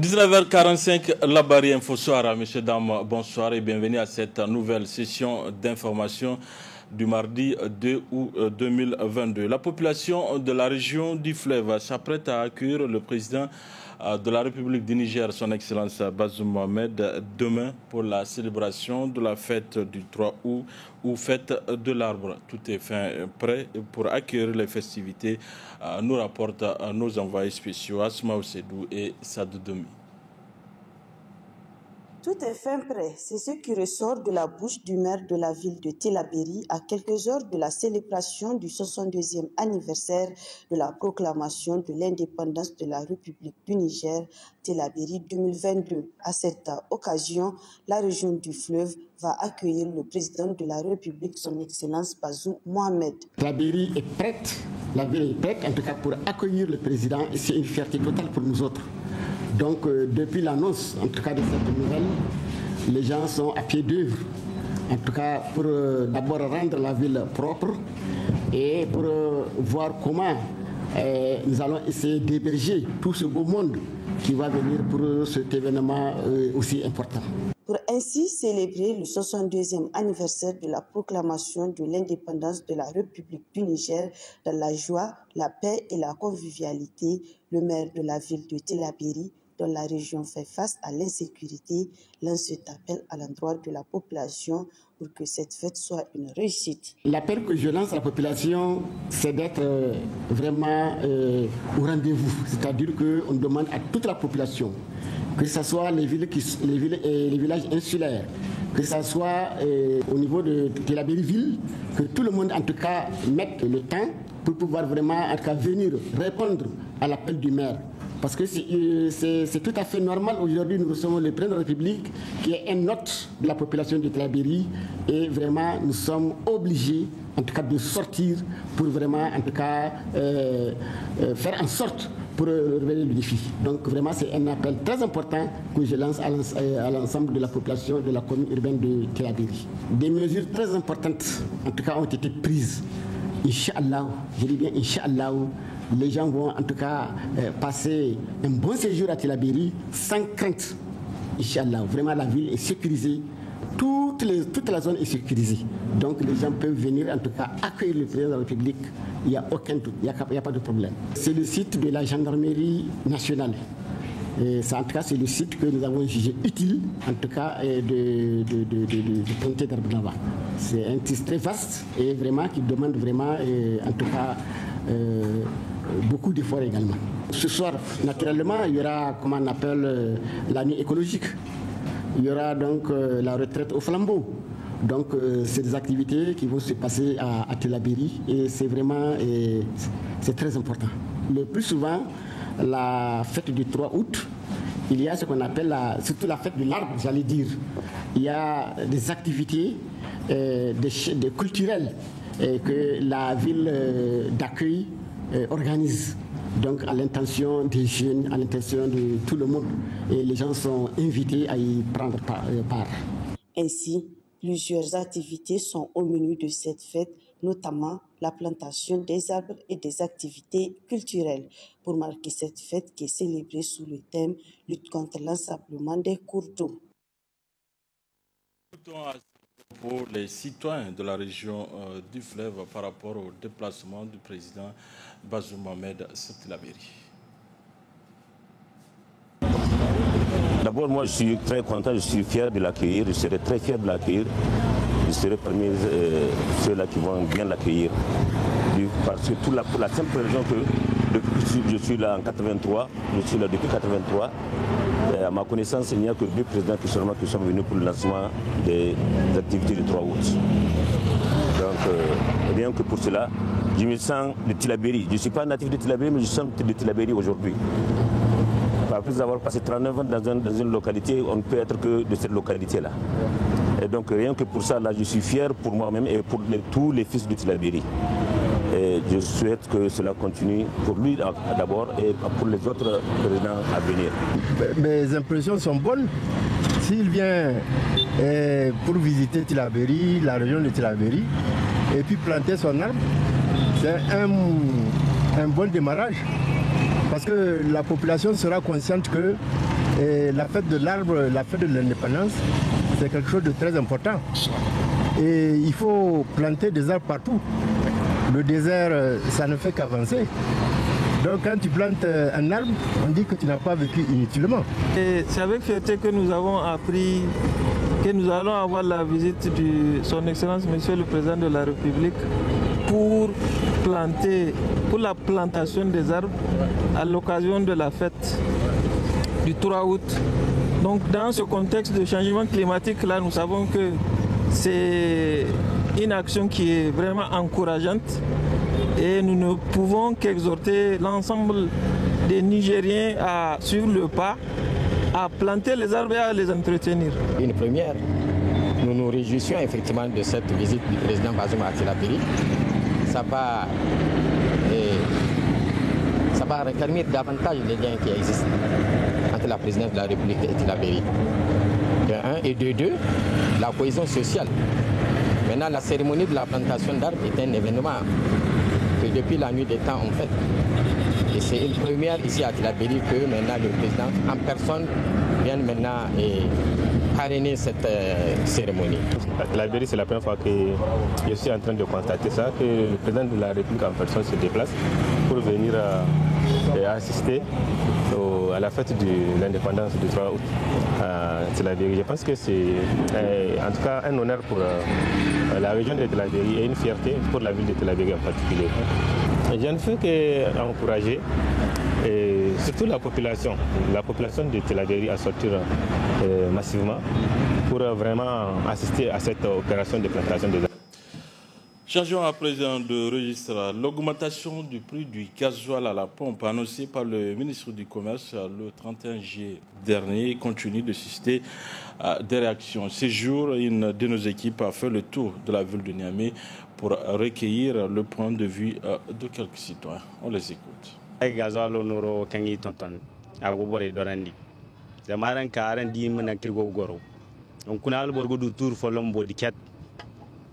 19h45, la barrière Info Soir. Messieurs, dames, bonsoir et bienvenue à cette nouvelle session d'information du mardi 2 août 2022. La population de la région du Fleuve s'apprête à accueillir le président de la République du Niger, son Excellence Bazoum Mohamed, demain pour la célébration de la fête du 3 août ou fête de l'arbre. Tout est fin prêt pour accueillir les festivités, nous rapportent nos envoyés spéciaux Asma Osedou et Sadou Domi. Tout est fin prêt, c'est ce qui ressort de la bouche du maire de la ville de Tillabéri à quelques heures de la célébration du 62e anniversaire de la proclamation de l'indépendance de la République du Niger, Tillabéri 2022. À cette occasion, la région du Fleuve va accueillir le président de la République, son Excellence Bazoum Mohamed. Tillabéri est prête, la ville est prête en tout cas pour accueillir le président et c'est une fierté totale pour nous autres. Donc, depuis l'annonce, en tout cas, de cette nouvelle, les gens sont à pied d'œuvre. En tout cas, pour d'abord rendre la ville propre et pour voir comment nous allons essayer d'héberger tout ce beau monde qui va venir pour cet événement aussi important. Pour ainsi célébrer le 62e anniversaire de la proclamation de l'indépendance de la République du Niger dans la joie, la paix et la convivialité, le maire de la ville de Tillabéri, dont la région fait face à l'insécurité, lance cet appel à l'endroit de la population pour que cette fête soit une réussite. L'appel que je lance à la population, c'est d'être vraiment au rendez-vous. C'est-à-dire qu'on demande à toute la population, que ce soit les villages insulaires, que ce soit au niveau de Tillabéri-Ville, que tout le monde en tout cas mette le temps pour pouvoir vraiment en tout cas venir répondre à l'appel du maire. Parce que c'est tout à fait normal. Aujourd'hui, nous recevons le président de la République qui est un hôte de la population de Tillabéri et vraiment, nous sommes obligés, en tout cas, de sortir pour vraiment, en tout cas, faire en sorte pour relever le défi. Donc, vraiment, c'est un appel très important que je lance à l'ensemble de la population de la commune urbaine de Tillabéri. Des mesures très importantes, en tout cas, ont été prises. Inch'Allah, je dis bien Inch'Allah, les gens vont en tout cas passer un bon séjour à Tillabéri sans crainte. Inch'Allah, vraiment la ville est sécurisée, toute la zone est sécurisée. Donc les gens peuvent venir en tout cas accueillir le président de la République, il n'y a aucun doute, il n'y a pas de problème. C'est le site de la gendarmerie nationale. Et ça, en tout cas, c'est le site que nous avons jugé utile, en tout cas, de planter d'arbres là-bas. C'est un site très vaste et vraiment qui demande vraiment, en tout cas, beaucoup d'efforts également. Ce soir, naturellement, il y aura, comment on appelle, la nuit écologique. Il y aura donc la retraite au flambeau. Donc, c'est des activités qui vont se passer à Tillabéri et c'est vraiment, c'est très important. Le plus souvent, la fête du 3 août, il y a ce qu'on appelle surtout la fête de l'arbre, j'allais dire. Il y a des activités culturelles que la ville d'accueil organise. Donc à l'intention des jeunes, à l'intention de tout le monde. Et les gens sont invités à y prendre part. Ainsi, plusieurs activités sont au menu de cette fête, notamment la plantation des arbres et des activités culturelles pour marquer cette fête qui est célébrée sous le thème « Lutte contre l'ensablement des cours d'eau ». Pour les citoyens de la région du Fleuve par rapport au déplacement du président Bazoum Mohamed à Tillabéri. D'abord, moi, je suis très content, je suis fier de l'accueillir, je serai très fier de l'accueillir. Je serai parmi ceux-là qui vont bien l'accueillir. Parce que pour la simple raison que depuis je suis là en 83, je suis là depuis 83. À ma connaissance, il n'y a que deux présidents qui sont venus pour le lancement des activités du 3 août. Donc, rien que pour cela, je me sens de Tillabéri. Je ne suis pas natif de Tillabéri, mais je sens de Tillabéri aujourd'hui. Après avoir passé 39 ans dans une localité, on ne peut être que de cette localité-là. Et donc rien que pour ça, là, je suis fier pour moi-même et pour tous les fils de Tillabéri. Et je souhaite que cela continue pour lui d'abord et pour les autres présidents à venir. Mes impressions sont bonnes. S'il vient pour visiter Tillabéri, la région de Tillabéri, et puis planter son arbre, c'est un bon démarrage. Parce que la population sera consciente que la fête de l'arbre, la fête de l'indépendance, c'est quelque chose de très important. Et il faut planter des arbres partout. Le désert, ça ne fait qu'avancer. Donc quand tu plantes un arbre, on dit que tu n'as pas vécu inutilement. Et c'est avec fierté que nous avons appris que nous allons avoir la visite de son Excellence Monsieur le Président de la République pour la plantation des arbres à l'occasion de la fête du 3 août. Donc dans ce contexte de changement climatique, là, nous savons que c'est une action qui est vraiment encourageante et nous ne pouvons qu'exhorter l'ensemble des Nigériens à suivre le pas, à planter les arbres et à les entretenir. Une première, nous nous réjouissons effectivement de cette visite du président Bazoum à Tillabéri. Ça va refermer davantage les liens qui existent entre la présidence de la République et Tillabéri. De un, et de deux, la cohésion sociale. Maintenant, la cérémonie de la plantation d'arbres est un événement que depuis la nuit des temps on fait. Et c'est une première ici à Tillabéri que maintenant le président en personne vient maintenant parrainer cette cérémonie. À Tillabéri, c'est la première fois que je suis en train de constater ça, que le président de la République en personne se déplace pour venir assister à la fête de l'indépendance du 3 août à Tillabéri. Je pense que c'est en tout cas un honneur pour la région de Tillabéri et une fierté pour la ville de Tillabéri en particulier. Je ne fais qu'encourager surtout la population de Tillabéri à sortir massivement pour vraiment assister à cette opération de plantation des arbres. Changeons à présent de registre. L'augmentation du prix du gasoil à la pompe annoncée par le ministre du Commerce le 31 juillet dernier continue de susciter des réactions. Ces jours, une de nos équipes a fait le tour de la ville de Niamey pour recueillir le point de vue de quelques citoyens. On les écoute. Gasoil noro kangi tonton agobore dorandi. Zamaran karan di mana kirgo goro. On kunal borgo du tour folom bodikat.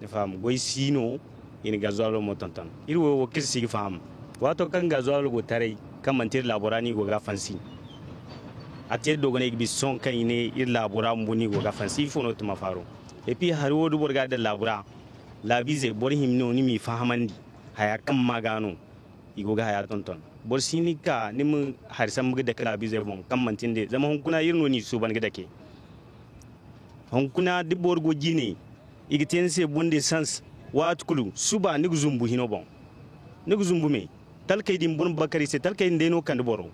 Ne fam goy sino in gasoil mo tonton. Irwo wo kirsi fam. Wato kan gasoil go tare kan mantir laborani go gafansi. Atir dogone bi son kan ine ir labora mboni go gafansi fono to mafaro. Et puis haro do borga de labora. La bise bor himno ni mi fahamandi. Haya kan magano. Igo ga haya tonton. Bor sinika nim harsam ga de kala bise bon kan mantinde zama hunkuna irno ni suban ga dake. Hunkuna di borgo jini igitense bonde sans wat kulu suba nigzumbu hinobon nigzumbu me talkay dim bon bakari se talkay ndeno kan boro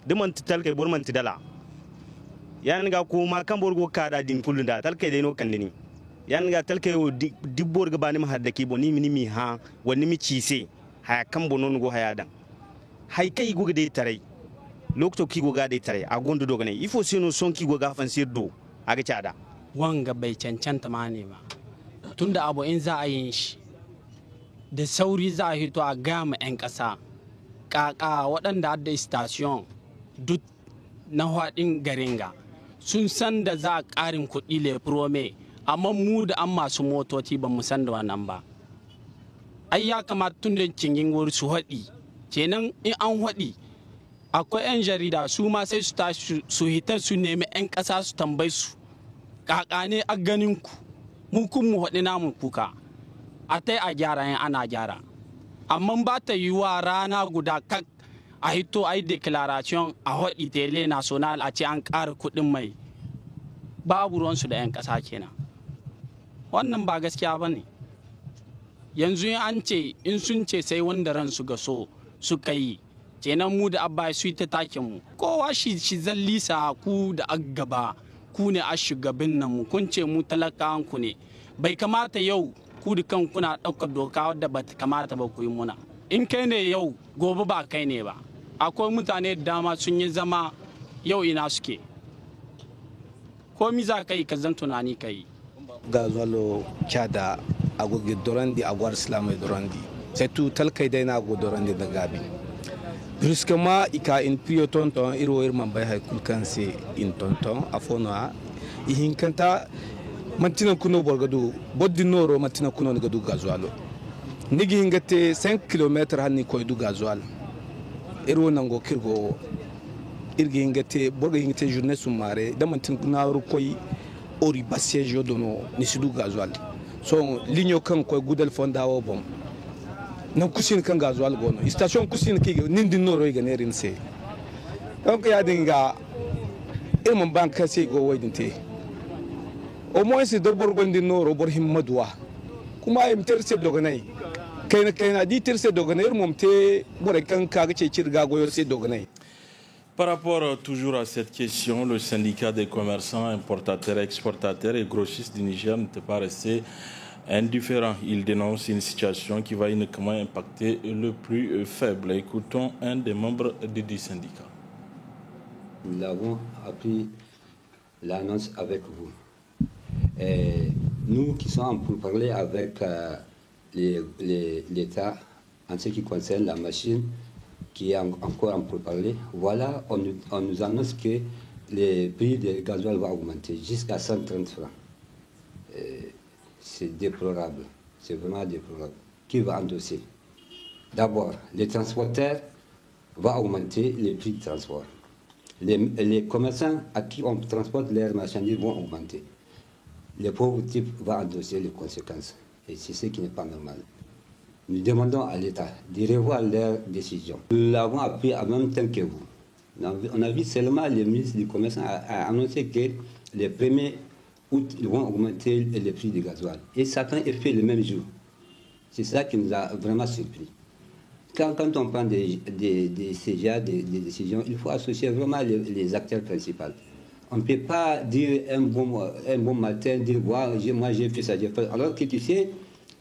de man talkay bor man tidala yan ga ko ma kan borgo kada din kulunda talkay deno kan dini yan ga talkay di borgo bani ma hadda ki boni mi ha woni mi cise ha kan bonon go hayadan hay kay go de tare lokto ki go ga de tare a gondo dogane ifo sino son ki go ga fansir do aga cada wanga bai cancanta ma ne ba tunda abu in za a yin shi da sauri za a hito a gama 'yan ƙasa ƙaƙa waɗanda da station duk na haɗin garinga sun san da za a ƙarin kuɗi leprome amma mu da an masu motoci ba mu san da wannan ba ai ya kamata tun da cingin wuri su haɗi kenan in an haɗi akwai 'yan jarida su ma sai su tashi su hitar su nemi 'yan ƙasa su tambayi su ƙaƙa ne a ganin ku mu kun mu haɗi namun kuka a tai a gyara yin ana gyara amma ba ta yi wa rana guda kak a hito a yi declaration a haɗi tele national a ce an ƙara kuɗin mai babu ruwansu da 'yan ƙasa kenan wannan ba gaskiya ba ne yanzu an ce in sun ce sai wanda ransu ga so suka yi kenan mu da abba su yi ta takin mu kowa shi zallisa ku da gaba ku ne a shugabin nan mu kun ce mu talakawan ku ne bai kamata yau ku da kan kuna ɗaukar doka wadda ba ta kamata ba ku yi muna in kai ne yau gobe ba kai ne ba akwai mutane da dama sun yi zama yau ina suke komi za ka yi ka zan tunani ka yi gazwalo cada agogi dorandi agwar islamai dorandi sai tu talkai dai na ago dorandi da gabi brusquement ika in prio tonton iro irman bai hay kulkanse in tonton afona ihinkanta mantina kuno borgadu boddi noro mantina kuno ngadu gazwalo nigi hingate 5 km hanni koy du gazwal iro nango kirgo irga ingate borga ingate journée sumare da mantin na rukoi ori bassiege dono ni sidu gasoil so ligno kan ko gudal fonda wo bom nan kusin kan gasoil gono station kusin ki nindi noro ga nerin se donc ya dinga irman banka sai go waydinte au moins c'est d'abord gondi noro bor himmadwa kuma im terse doganai kayna di terse doganai momte bor kan kaga ce cirga goyo se doganai. Par rapport toujours à cette question, le syndicat des commerçants, importateurs, exportateurs et grossistes du Niger n'était pas resté indifférent. Il dénonce une situation qui va uniquement impacter le plus faible. Écoutons un des membres du syndicat. Nous avons appris l'annonce avec vous. Et nous qui sommes pour parler avec l'État en ce qui concerne la machine, qui est encore en pourparlers, voilà, on nous annonce que le prix du gasoil va augmenter jusqu'à 130 francs. C'est déplorable, c'est vraiment déplorable. Qui va endosser? D'abord, les transporteurs vont augmenter les prix de transport. Les commerçants à qui on transporte leurs marchandises vont augmenter. Les pauvres types vont endosser les conséquences. Et c'est ce qui n'est pas normal. Nous demandons à l'État de revoir leurs décisions. Nous l'avons appris en même temps que vous. On a vu seulement le ministre du Commerce a annoncé que les 1er août, ils vont augmenter les prix du gasoil. Et Satan est fait le même jour. C'est ça qui nous a vraiment surpris. Quand on prend des CGA, des décisions, il faut associer vraiment les acteurs principaux. On ne peut pas dire un bon matin, dire moi j'ai fait ça, j'ai fait. Alors que tu sais,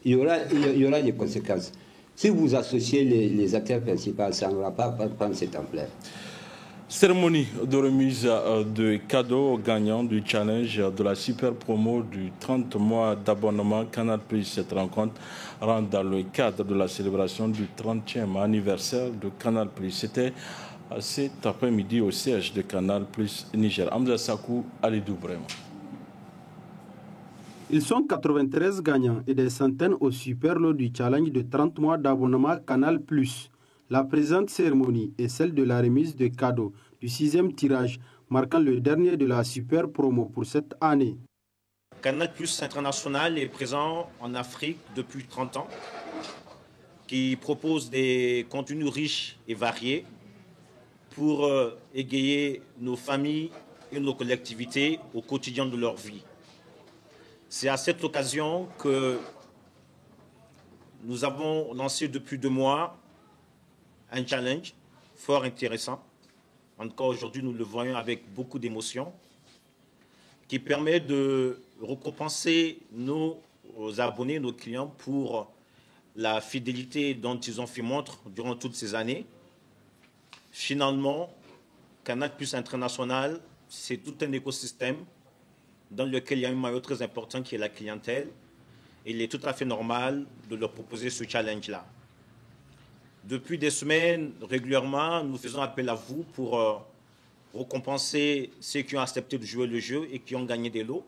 il y aura des conséquences. Si vous associez les acteurs principaux, ça n'aura pas prendre cette ampleur. Cérémonie de remise de cadeaux aux gagnants du challenge de la super promo du 30 mois d'abonnement Canal+. Cette rencontre rentre dans le cadre de la célébration du 30e anniversaire de Canal+. C'était cet après-midi au siège de Canal+ Niger. Hamza Sakou, Alidou Brema. Ils sont 93 gagnants et des centaines au super lot du challenge de 30 mois d'abonnement Canal+. La présente cérémonie est celle de la remise de cadeaux du 6e tirage, marquant le dernier de la super promo pour cette année. Canal+ International est présent en Afrique depuis 30 ans, qui propose des contenus riches et variés pour égayer nos familles et nos collectivités au quotidien de leur vie. C'est à cette occasion que nous avons lancé depuis 2 mois un challenge fort intéressant. En tout cas, aujourd'hui, nous le voyons avec beaucoup d'émotion, qui permet de récompenser nos abonnés, nos clients, pour la fidélité dont ils ont fait montre durant toutes ces années. Finalement, Canal+ International, c'est tout un écosystème dans lequel il y a un maillot très important qui est la clientèle. Et il est tout à fait normal de leur proposer ce challenge-là. Depuis des semaines, régulièrement, nous faisons appel à vous pour récompenser ceux qui ont accepté de jouer le jeu et qui ont gagné des lots.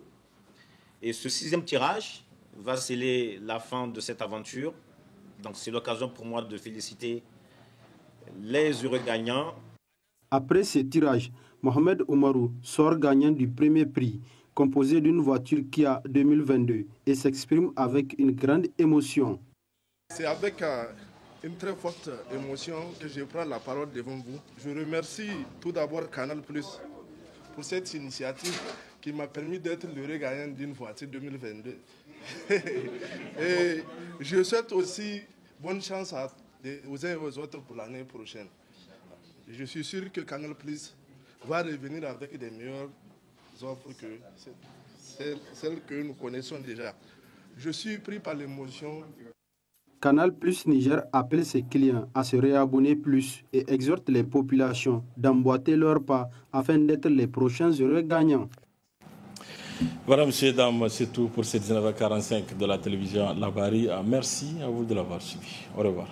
Et ce 6e tirage va sceller la fin de cette aventure. Donc c'est l'occasion pour moi de féliciter les heureux gagnants. Après ce tirage, Mohamed Oumarou sort gagnant du premier prix, composé d'une voiture Kia 2022, et s'exprime avec une grande émotion. C'est avec une très forte émotion que je prends la parole devant vous. Je remercie tout d'abord Canal+ pour cette initiative qui m'a permis d'être le gagnant d'une voiture 2022. Et je souhaite aussi bonne chance aux uns et aux autres pour l'année prochaine. Je suis sûr que Canal+ va revenir avec des meilleures offres que celles que nous connaissons déjà. Je suis pris par l'émotion. Canal+ Niger appelle ses clients à se réabonner plus et exhorte les populations d'emboîter leurs pas afin d'être les prochains heureux gagnants. Voilà, messieurs et dames, c'est tout pour cette 19h45 de la télévision Labari. Merci à vous de l'avoir suivi. Au revoir.